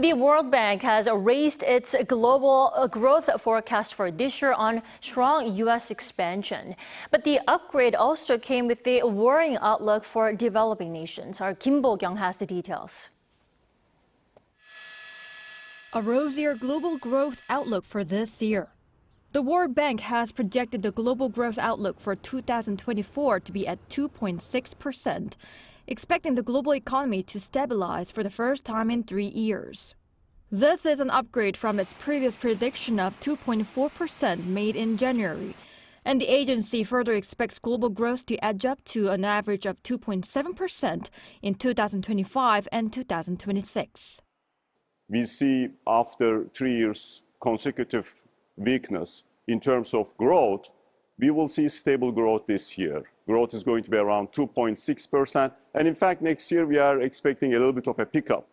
The World Bank has raised its global growth forecast for this year on strong U.S. expansion. But the upgrade also came with a worrying outlook for developing nations. Our Kim Bo-kyoung has the details. A rosier global growth outlook for this year. The World Bank has projected the global growth outlook for 2024 to be at 2.6%, expecting the global economy to stabilize for the first time in 3 years. This is an upgrade from its previous prediction of 2.4% made in January, and the agency further expects global growth to edge up to an average of 2.7% in 2025 and 2026. We see after 3 years consecutive weakness in terms of growth, we will see stable growth this year. Growth is going to be around 2.6%. And in fact, next year we are expecting a little bit of a pickup.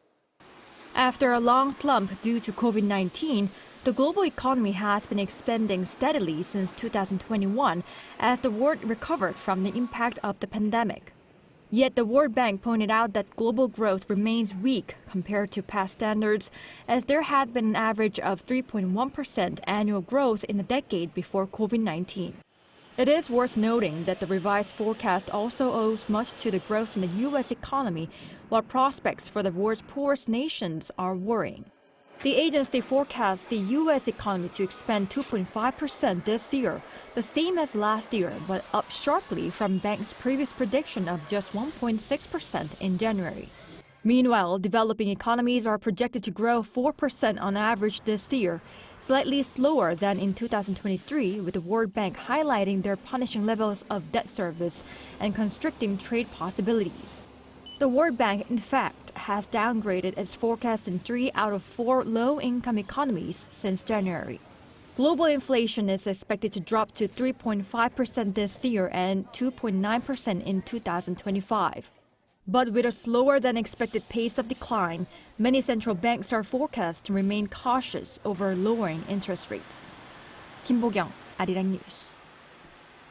After a long slump due to COVID-19, the global economy has been expanding steadily since 2021 as the world recovered from the impact of the pandemic. Yet the World Bank pointed out that global growth remains weak compared to past standards, as there had been an average of 3.1% annual growth in the decade before COVID-19. It is worth noting that the revised forecast also owes much to the growth in the U.S. economy, while prospects for the world's poorest nations are worrying. The agency forecasts the U.S. economy to expand 2.5% this year, the same as last year, but up sharply from the bank's previous prediction of just 1.6% in January. Meanwhile, developing economies are projected to grow 4% on average this year, slightly slower than in 2023, with the World Bank highlighting their punishing levels of debt service and constricting trade possibilities. The World Bank, in fact, has downgraded its forecast in 3 out of 4 low-income economies since January. Global inflation is expected to drop to 3.5% this year and 2.9% in 2025. But with a slower than expected pace of decline, many central banks are forecast to remain cautious over lowering interest rates. Kim Bo-kyoung, Arirang News.